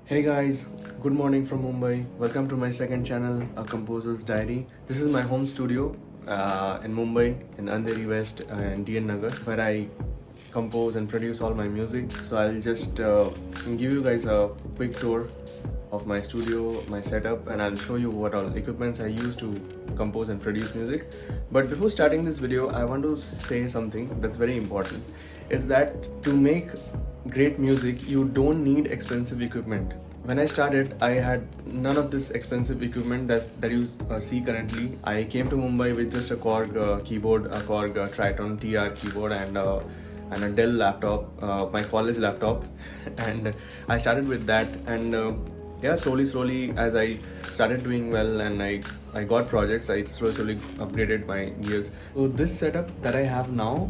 Hey guys, good morning from Mumbai. Welcome to my second channel, A Composer's Diary. This is my home studio in Mumbai, in Andheri West and DN Nagar, where I compose and produce all my music. So I'll just give you guys a quick tour of my studio, my setup, and I'll show you what all equipments I use to compose and produce music. But before starting this video, I want to say something that's very important, is that to make great music, you don't need expensive equipment. When I started, I had none of this expensive equipment that you see currently. I came to Mumbai with just a Korg keyboard, a Korg Triton TR keyboard, and a Dell laptop, my college laptop, and I started with that. And yeah, slowly as I started doing well and I got projects, I slowly upgraded my gears. So this setup that I have now,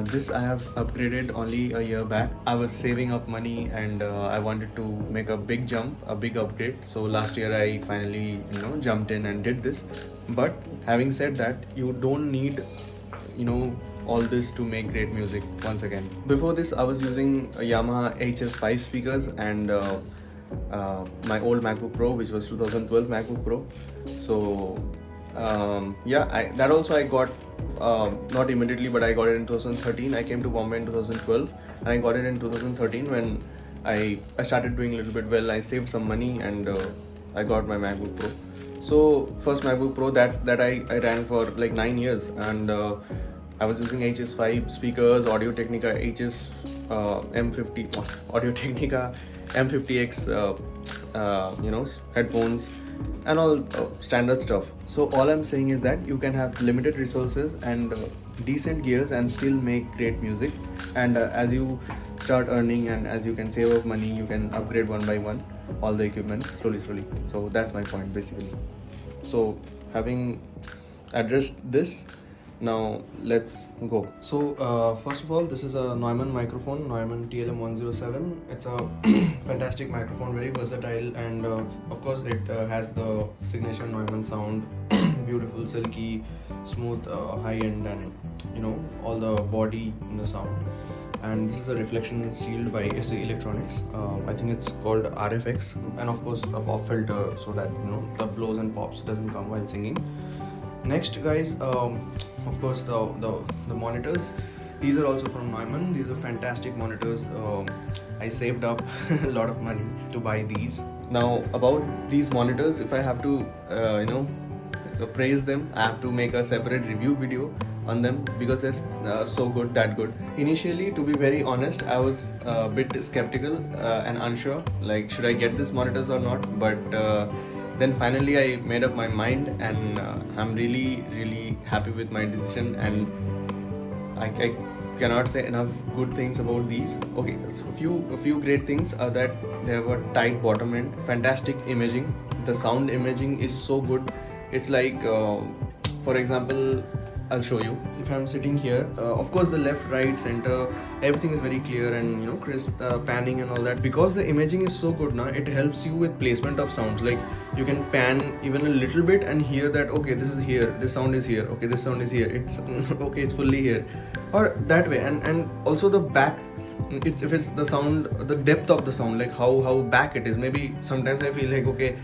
this I have upgraded only a year back. I was saving up money and I wanted to make a big jump, a big upgrade. So last year I finally jumped in and did this. But having said that, you don't need all this to make great music. Once again, before this I was using a Yamaha HS5 speakers and my old MacBook Pro, which was 2012 MacBook Pro. So yeah, that also I got not immediately, but I got it in 2013. I came to Bombay in 2012 and I got it in 2013 when I started doing a little bit well. I saved some money and I got my MacBook Pro. So first MacBook Pro that I ran for like 9 years, and I was using HS5 speakers, Audio Technica HS M50 Audio Technica M50X headphones and all standard stuff. So all I'm saying is that you can have limited resources and decent gears and still make great music. And as you start earning and as you can save up money, you can upgrade one by one all the equipment slowly. So that's my point basically. So having addressed this, now let's go. So first of all, this is a Neumann microphone, Neumann TLM107. It's a fantastic microphone, very versatile, and of course it has the signature Neumann sound, beautiful, silky, smooth, high end, and all the body in the sound. And this is a reflection shield by SE Electronics. I think it's called RFX, and of course a pop filter so that the blows and pops doesn't come while singing. Next guys, of course the monitors. These are also from Neumann. These are fantastic monitors. I saved up a lot of money to buy these. Now about these monitors, if I have to praise them, I have to make a separate review video on them because they're so good, that good. Initially, to be very honest, I was a bit skeptical and unsure, like should I get these monitors or not, but then finally I made up my mind, and I'm really happy with my decision, and I cannot say enough good things about these. Okay, so a few great things are that they have a tight bottom end, fantastic imaging. The sound imaging is so good. It's like for example, I'll show you. If I'm sitting here, of course the left, right, center, everything is very clear and crisp, panning and all that. Because the imaging is so good now, it helps you with placement of sounds. Like you can pan even a little bit and hear that okay, this is here, this sound is here, okay, this sound is here, it's okay, it's fully here, or that way. And also the back, if it's the sound, the depth of the sound, like how back it is. Maybe sometimes I feel like okay,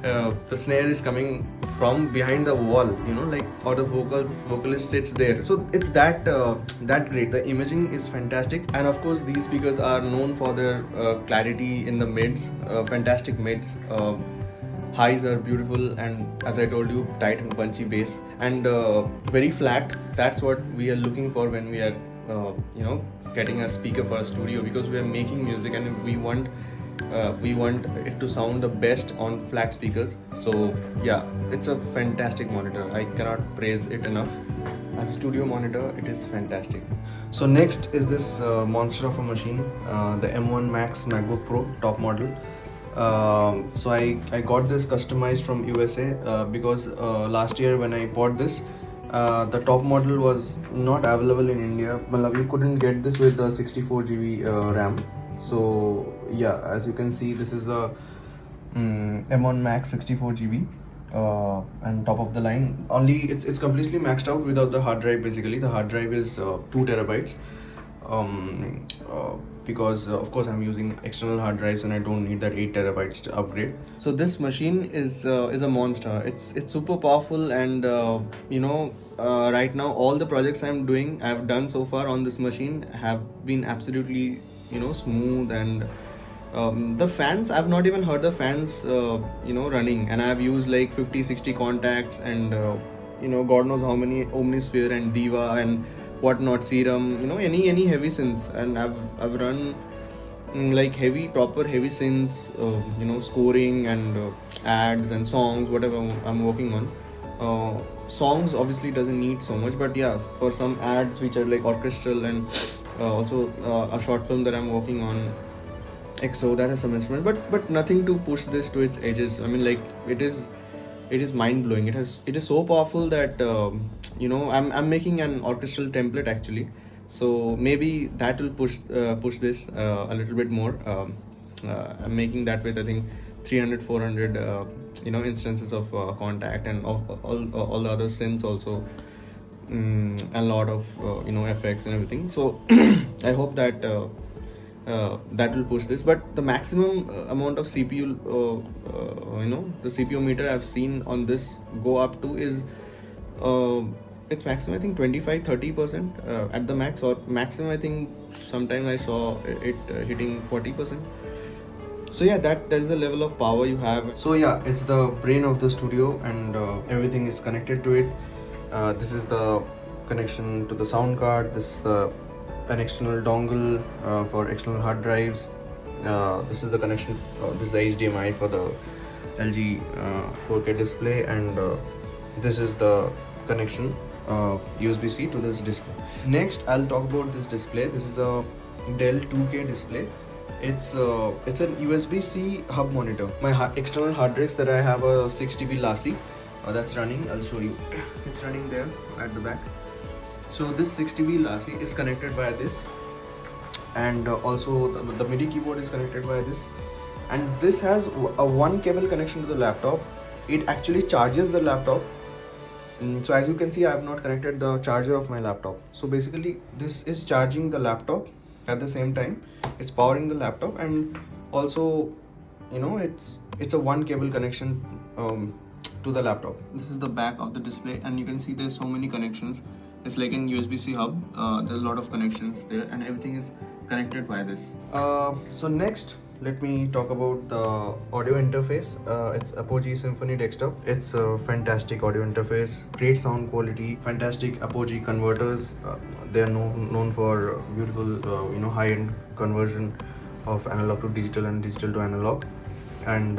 the snare is coming from behind the wall, like, or the vocalist sits there. So it's that great. The imaging is fantastic, and of course these speakers are known for their clarity in the mids, fantastic mids. Highs are beautiful, and as I told you, tight and punchy bass, and very flat. That's what we are looking for when we are getting a speaker for a studio, because we are making music and we want it to sound the best on flat speakers. So yeah, it's a fantastic monitor. I cannot praise it enough. As a studio monitor, it is fantastic. So next is this monster of a machine, the M1 MAX MacBook Pro top model. So I got this customized from USA because last year when I bought this, the top model was not available in India. We couldn't get this with the 64 GB RAM. So yeah, as you can see, this is the M1 Max 64 GB and top of the line. Only it's completely maxed out without the hard drive. Basically the hard drive is 2 terabytes. because of course I'm using external hard drives and I don't need that 8 terabytes to upgrade. So this machine is a monster. It's super powerful, and right now all the projects I've done so far on this machine have been absolutely smooth, and the fans, I've not even heard the fans running, and I've used like 50-60 contacts, and God knows how many Omnisphere and Diva and whatnot, Serum, any heavy synths, and I've run like proper heavy synths, scoring and ads and songs, whatever I'm working on. Songs obviously doesn't need so much, but yeah, for some ads which are like orchestral, and also a short film that I'm working on, EXO, that has some instrument, but nothing to push this to its edges. I mean, like, it is mind blowing. It is so powerful that I'm making an orchestral template actually, so maybe that will push this a little bit more. I'm making that with, I think, 300-400 instances of contact, and of all the other synths also, and a lot of effects and everything. So I hope that that will push this. But the maximum amount of CPU, the CPU meter I've seen on this go up to is it's maximum, I think, 25-30% at the max, or maximum, I think sometime I saw it hitting 40%. So yeah, that is the level of power you have. So yeah, it's the brain of the studio, and everything is connected to it. This is the connection to the sound card. This is an external dongle for external hard drives. This is the connection. This is the HDMI for the LG 4K display, and this is the connection USB-C to this display. Next, I'll talk about this display. This is a DELL 2K display. It's an USB-C hub monitor. My external hard drives that I have a 6 TB Lassie that's running. I'll show you. It's running there at the back. So this 6 TB Lassie is connected via this, and also the MIDI keyboard is connected via this, and this has a one cable connection to the laptop. It actually charges the laptop. So as you can see, I have not connected the charger of my laptop. So basically this is charging the laptop at the same time. It's powering the laptop, and also it's a one cable connection to the laptop. This is the back of the display, and you can see there's so many connections. It's like an USB-C hub. There's a lot of connections there, and everything is connected by this. So next, let me talk about the audio interface. It's APOGEE SYMPHONY desktop. It's a fantastic audio interface, great sound quality, fantastic APOGEE converters. They are known for beautiful, high-end conversion of analog to digital and digital to analog, and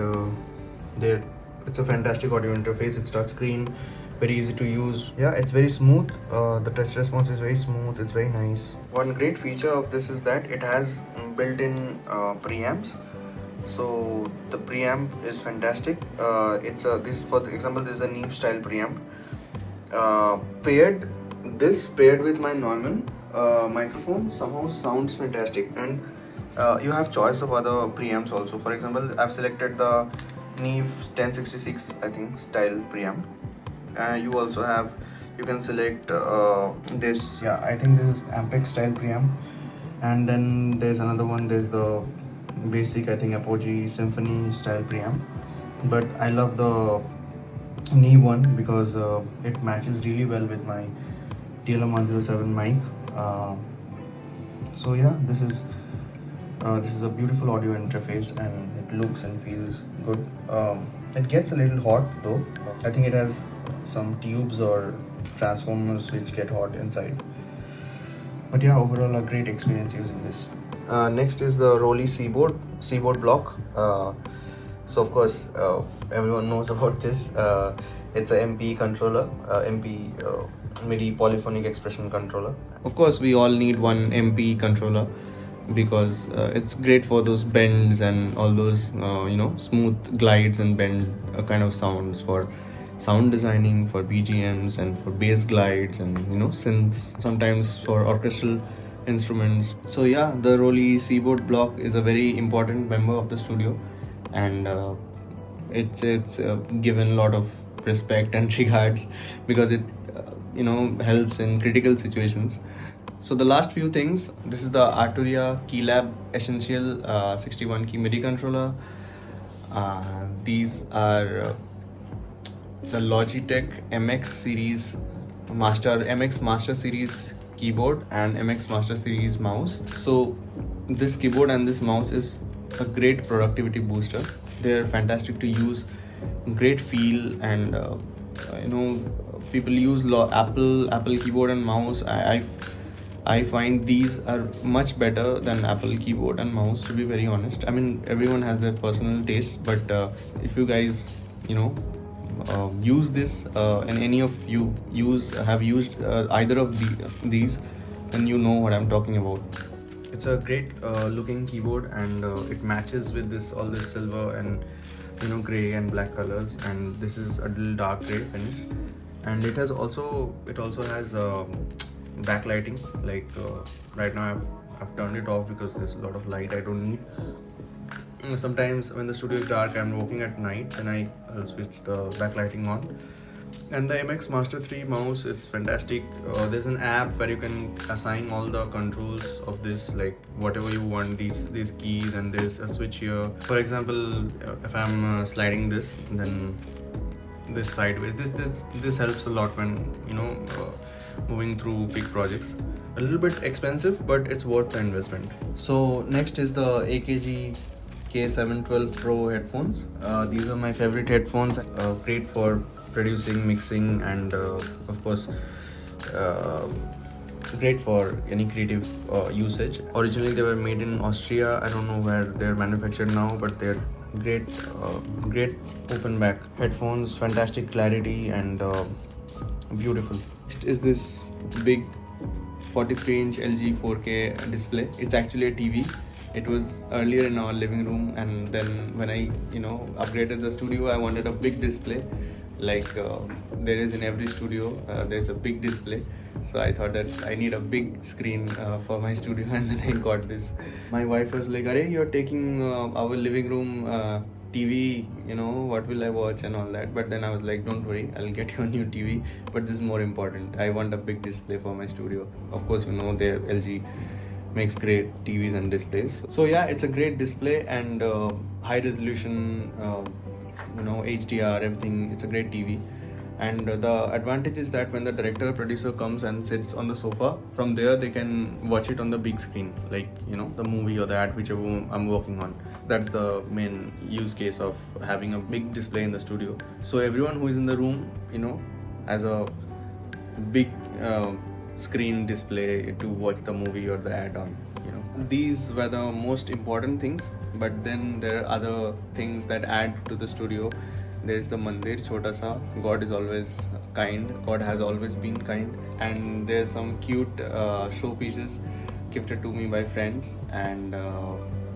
it's a fantastic audio interface. It's touchscreen, very easy to use. Yeah, it's very smooth. The touch response is very smooth. It's very nice. One great feature of this is that it has built-in preamps. So the preamp is fantastic. This, for example, this is a Neve style preamp. Paired with my Neumann microphone somehow sounds fantastic, and you have choice of other preamps also. For example, I've selected the Neve 1066, I think, style preamp. You can select this. Yeah, I think this is Ampex style preamp, and then there's another one. There's the basic, I think, APOGEE SYMPHONY style preamp, but I love the Neve one because it matches really well with my TLM107 mic. So yeah, this is a beautiful audio interface, and it looks and feels good. It gets a little hot though. I think it has some tubes or transformers which get hot inside. But yeah, overall a great experience using this. Next is the ROLI SEABOARD block. So of course everyone knows about this. It's a MP controller, MP MIDI polyphonic expression controller. Of course, we all need one MP controller because it's great for those bends and all those smooth glides and bend kind of sounds, for sound designing, for BGMs, and for bass glides, and synths, sometimes for orchestral instruments. So yeah, the ROLI SEABOARD block is a very important member of the studio, and it's given a lot of respect and regards because it helps in critical situations. So the last few things, this is the ARTURIA KEYLAB Essential 61 key MIDI controller. These are the Logitech MX Master Series keyboard and MX Master Series mouse. So this keyboard and this mouse is a great productivity booster. They're fantastic to use, great feel, and people use Apple keyboard and mouse. I find these are much better than Apple keyboard and mouse, to be very honest. I mean, everyone has their personal taste, but if you guys use this, and any of you have used either of these, then you know what I'm talking about. It's a great looking keyboard, and it matches with all this silver and gray and black colors, and this is a little dark gray finish. And it also has backlighting. Like right now I've turned it off because there's a lot of light I don't need. Sometimes when the studio is dark, I'm working at night, and I'll switch the backlighting on. And the MX Master 3 mouse is fantastic. There's an app where you can assign all the controls of this, like whatever you want, these keys, and there's a switch here. For example, if I'm sliding this, then this sideways, this helps a lot when moving through big projects. A little bit expensive, but it's worth the investment. So next is the APOGEE K712 Pro headphones. These are my favorite headphones. Great for producing, mixing, and of course great for any creative usage. Originally they were made in Austria. I don't know where they're manufactured now, but they're great open back headphones, fantastic clarity, and beautiful. Next is this big 43-inch LG 4K display. It's actually a TV. It was earlier in our living room, and then when I upgraded the studio, I wanted a big display, like there is in every studio. There's a big display, so I thought that I need a big screen for my studio, and then I got this. My wife was like, "Arey, you're taking our living room TV, what will I watch and all that." But then I was like, don't worry, I'll get you a new TV, but this is more important. I want a big display for my studio. Of course, their LG makes great TVs and displays. So yeah, it's a great display, and high resolution, HDR, everything. It's a great TV. And the advantage is that when the director or producer comes and sits on the sofa, from there they can watch it on the big screen, like the movie or the ad, whichever I'm working on. That's the main use case of having a big display in the studio. So everyone who is in the room has a big screen display to watch the movie or the ad on. These were the most important things, but then there are other things that add to the studio. There's the mandir, chota sa. God is always kind. God has always been kind. And there's some cute showpieces gifted to me by friends. And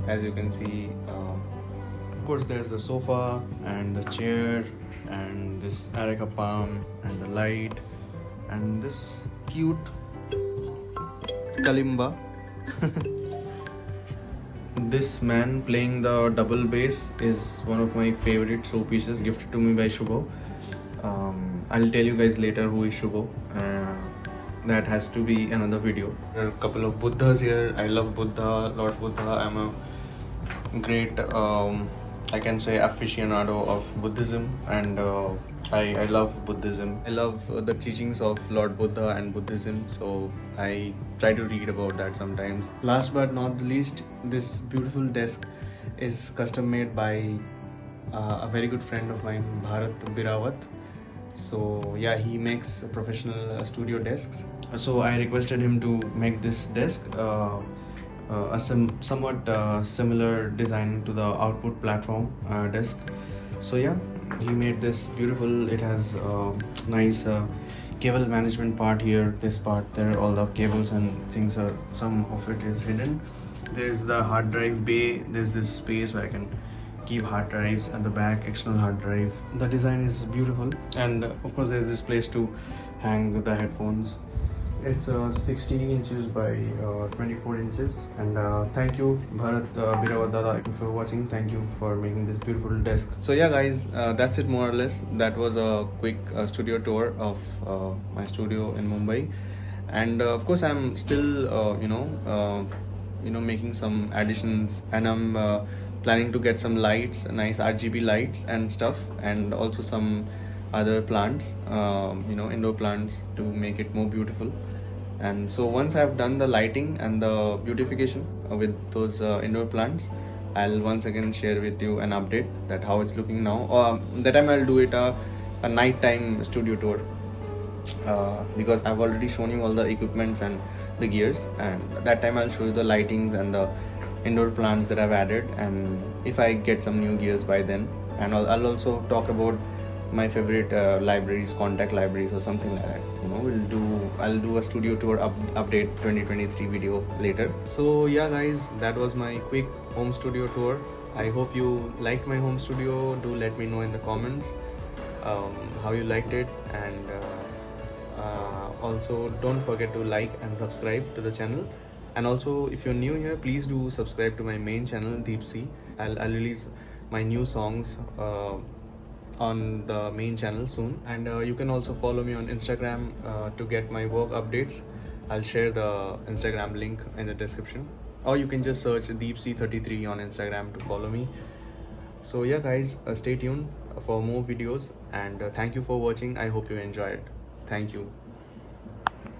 as you can see, of course, there's the sofa and the chair and this areca palm and the light and this cute kalimba. This man playing the double bass is one of my favorite showpieces gifted to me by Shubho. I'll tell you guys later who is Shubho. That has to be another video. There are a couple of Buddhas here. I love Buddha, Lord Buddha. I'm a great, I can say, aficionado of Buddhism, and I love Buddhism. I love the teachings of Lord Buddha and Buddhism, so I try to read about that sometimes. Last but not the least, this beautiful desk is custom made by a very good friend of mine, Bharat Birawat. So yeah, he makes professional studio desks. So I requested him to make this desk, a somewhat similar design to the output platform desk. So yeah, he made this beautiful. It has nice cable management part here. This part, there are all the cables and things are, some of it is hidden. There's the hard drive bay. There's this space where I can keep hard drives at the back, external hard drive. The design is beautiful, and of course there's this place to hang the headphones. It's 16 inches by 24 inches, and thank you Bharat Birawat Dada for watching. Thank you for making this beautiful desk. So yeah guys, that's it more or less. That was a quick studio tour of my studio in Mumbai, And of course I'm still making some additions, and I'm planning to get some lights, nice RGB lights and stuff, and also some other plants, indoor plants, to make it more beautiful. And so once I've done the lighting and the beautification with those indoor plants, I'll once again share with you an update that how it's looking now. That time I'll do it a nighttime studio tour, because I've already shown you all the equipments and the gears, and that time I'll show you the lightings and the indoor plants that I've added, and if I get some new gears by then. And I'll also talk about my favorite libraries, contact libraries or something like that. I'll do a studio tour update 2023 video later. So yeah guys, that was my quick home studio tour. I hope you liked my home studio. Do let me know in the comments how you liked it, and also don't forget to like and subscribe to the channel. And also, if you're new here, please do subscribe to my main channel, Deep Sea. I'll release my new songs on the main channel soon. And you can also follow me on Instagram to get my work updates. I'll share the Instagram link in the description, or you can just search DeepSea33 on Instagram to follow me. So yeah guys, stay tuned for more videos, and thank you for watching. I hope you enjoyed. Thank you.